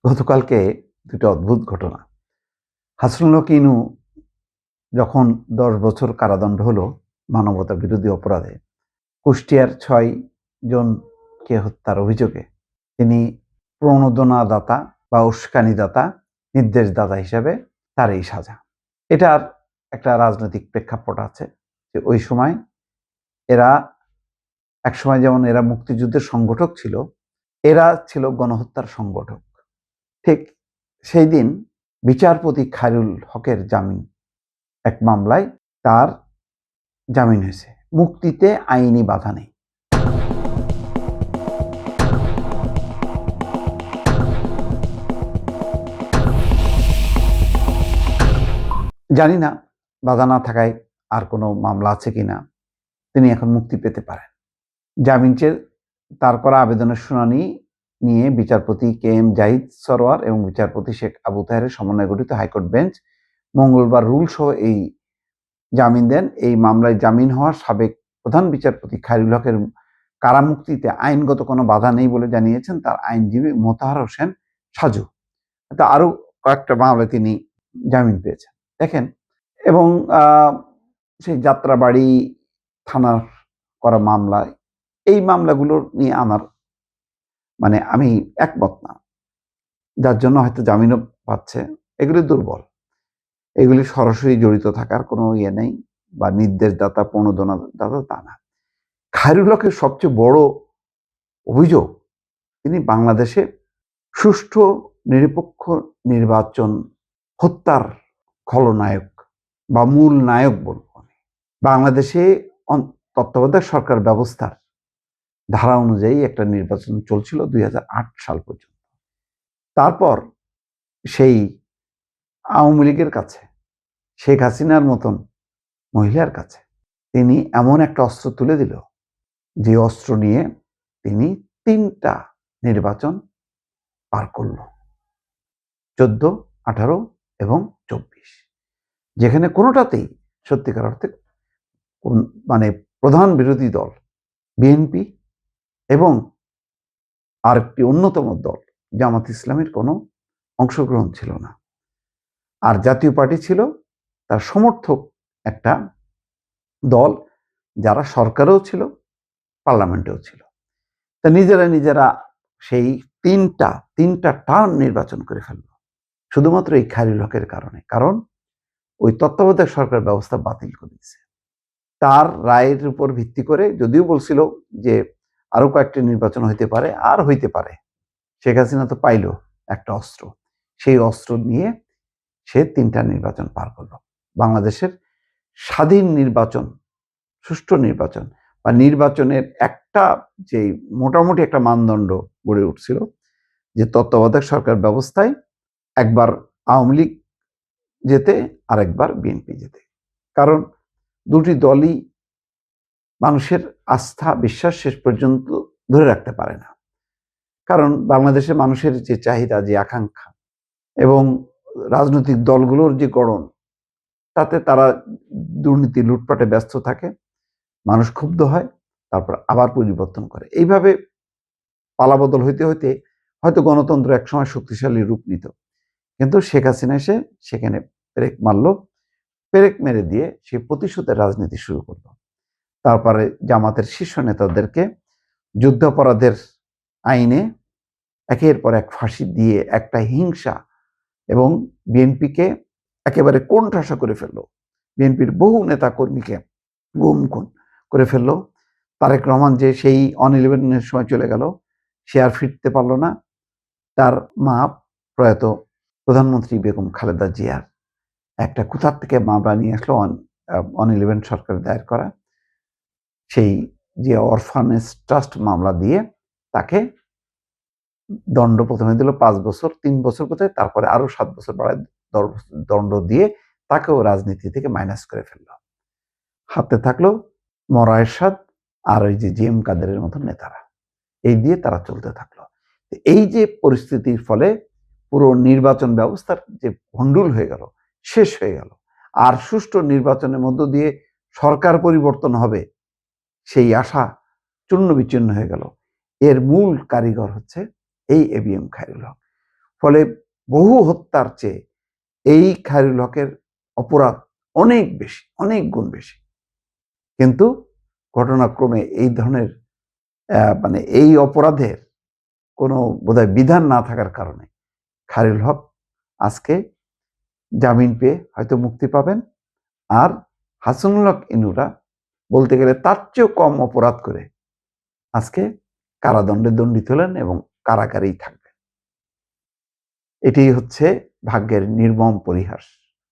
গতকালকে দুটো অদ্ভুত ঘটনা। হাসনুল হক ইনু যখন ১০ বছর কারাদণ্ড হলো মানবতা বিরোধী অপরাধে, কুষ্টিয়ার ৬ জনকে হত্যার অভিযোগে তিনি প্রণোদনাদাতা বা উস্কানিদাতা, নির্দেশদাতা হিসেবে তার এই সাজা। এটার একটা রাজনৈতিক প্রেক্ষাপট আছে যে ওই সময় এরা একসময় যেমন এরা মুক্তিযুদ্ধের সংগঠক ছিল, এরা ছিল গণহত্যার সংগঠক। ঠিক সেই দিন বিচারপতি খায়রুল হকের জামিন, এক মামলায় তার জামিন হয়েছে। মুক্তিতে আইনি বাধা নেই। জানি না বাধা না থাকায় আর কোনো মামলা আছে কিনা, তিনি এখন মুক্তি পেতে পারেন। জামিন চেয়ে তার করা আবেদনের শুনানি নিয়ে বিচারপতি কে এম জাহিদ সরোয়ার এবং বিচারপতি শেখ আবু তাহেরের সমন্বয়ে গঠিত হাইকোর্ট বেঞ্চ মঙ্গলবার রুল সহ এই জামিন দেন। এই মামলায় জামিন হওয়া সাবেক প্রধান বিচারপতি খায়রুল হকের কারামুক্তিতে আইনগত কোনো বাধা নেই বলে জানিয়েছেন তার আইনজীবী মোতাহার হোসেন সাজু। তা আরো কয়েকটা মামলায় তিনি জামিন পেয়েছেন দেখেন। এবং সেই যাত্রাবাড়ি থানার করা মামলায়, এই মামলাগুলো নিয়ে আমার আমি একমত না। যার জন্য হয়তো জামিনও পাচ্ছে, এগুলি দুর্বল। এগুলি সরাসরি জড়িত থাকার কোনো ইয়ে নেই, বা নির্দেশদাতা প্রণোদনাদাতা তা না। খায়রুল হকের সবচেয়ে বড় অভিযোগ, তিনি বাংলাদেশে সুষ্ঠু নিরপেক্ষ নির্বাচন হত্যার খলনায়ক বা মূল নায়ক বলব আমি। বাংলাদেশে তত্ত্বাবধায়ক সরকার ব্যবস্থার ধারা অনুযায়ী একটা নির্বাচন চলছিল ২০০৮ সাল পর্যন্ত। তারপর সেই আওয়ামী লীগের কাছে, শেখ হাসিনার মতন মহিলার কাছে তিনি এমন একটা অস্ত্র তুলে দিল, যে অস্ত্র নিয়ে তিনি ৩টা নির্বাচন পার করল, ১৪, ১৮ এবং ২৪, যেখানে কোনোটাতেই সত্যিকার অর্থে প্রধান বিরোধী দল বিএনপি এবং আরেকটি অন্যতম দল জামাত ইসলামের কোনো অংশগ্রহণ ছিল না। আর জাতীয় পার্টি ছিল তার সমর্থক একটা দল, যারা সরকারেও ছিল, পার্লামেন্টেও ছিল। তা নিজেরা সেই তিনটা টার্ম নির্বাচন করে ফেলল, শুধুমাত্র এই খায়রুল হকের কারণে। কারণ ওই তত্ত্বাবধায়ক সরকার ব্যবস্থা বাতিল করে দিয়েছে। তার রায়ের উপর ভিত্তি করে, যদিও বলছিল যে আরো কয়েকটি নির্বাচন হইতে পারে, আর হইতে পারে, শেখ হাসিনা তো পাইল একটা অস্ত্র, সেই অস্ত্র নিয়ে সে ৩টা নির্বাচন পার করলো। বাংলাদেশের স্বাধীন নির্বাচন, সুষ্ঠু নির্বাচন বা নির্বাচনের একটা যে মোটামুটি একটা মানদণ্ড গড়ে উঠছিল, যে তত্ত্বাবধায়ক সরকার ব্যবস্থায় একবার আওয়ামী লীগ যেতে আর একবার বিএনপি যেতে। কারণ দুটি দলই মানুষের আস্থা বিশ্বাস শেষ পর্যন্ত ধরে রাখতে পারে না। কারণ বাংলাদেশের মানুষের যে চাহিদা, যে আকাঙ্ক্ষা এবং রাজনৈতিক দলগুলোর যে গড়ন, তাতে তারা দুর্নীতি লুটপাটে ব্যস্ত থাকে, মানুষ ক্ষুব্ধ হয়, তারপর আবার পরিবর্তন করে। এইভাবে পালাবদল হইতে হইতে হয়তো গণতন্ত্র একসময় শক্তিশালী রূপ নিত। কিন্তু শেখ হাসিনা এসে সেখানে পেরেক মারল, পেরেক মেরে দিয়ে সে প্রতিশোধের রাজনীতি শুরু করলো। তারপরে জামাতের শীর্ষ নেতাদেরকে যুদ্ধাপরাধের আইনে একের পর এক ফাঁসি দিয়ে একটা হিংসা, এবং বিএনপিকে একেবারে কোণঠাসা করে ফেললো। বিএনপির বহু নেতা কর্মীকে গুম করে ফেললো। তারেক রহমান যে সেই অন-11-এর সময় চলে গেল, সে আর ফিরতে পারলো না। তার মা প্রয়াত প্রধানমন্ত্রী বেগম খালেদা জিয়ার একটা কোথার থেকে মামলা নিয়ে আসলো, অন-11 সরকারের দায়ের করা সেই যে অরফানেজ ট্রাস্ট মামলা দিয়ে তাকে দণ্ড প্রথমে দিল ৫ বছর, ৩ বছর কোথায়, তারপরে আরো ৭ বছর বাড়ায় দণ্ড দিয়ে তাকেও রাজনীতি থেকে মাইনাস করে ফেললো। হাতে থাকলো মরা এরশাদ আর ওই যে জিএম কাদেরের মতো নেতারা, এই দিয়ে তারা চলতে থাকলো। এই যে পরিস্থিতির ফলে পুরো নির্বাচন ব্যবস্থার যে ভণ্ডুল হয়ে গেল, শেষ হয়ে গেল। আর সুষ্ঠু নির্বাচনের মধ্য দিয়ে সরকার পরিবর্তন হবে, সেই আশা চূর্ণ বিচূর্ণ হয়ে গেল। এর মূল কারিগর হচ্ছে এই এবিএম খায়রুল হক। ফলে বহু হত্যার চেয়ে এই খায়রুল হকের অপরাধ অনেক বেশি, অনেক গুণ বেশি। কিন্তু ঘটনাক্রমে এই ধরনের মানে এই অপরাধের কোনো বোধহয় বিধান না থাকার কারণে খায়রুল হক আজকে জামিন পেয়ে হয়তো মুক্তি পাবেন। আর হাসানুল হক ইনুরা বলতে গেলে তার চেয়েও কম অপরাধ করে আজকে কারাদণ্ডে দণ্ডিত হলেন এবং কারাগারেই থাকবেন। এটি হচ্ছে ভাগ্যের নির্মম পরিহাস।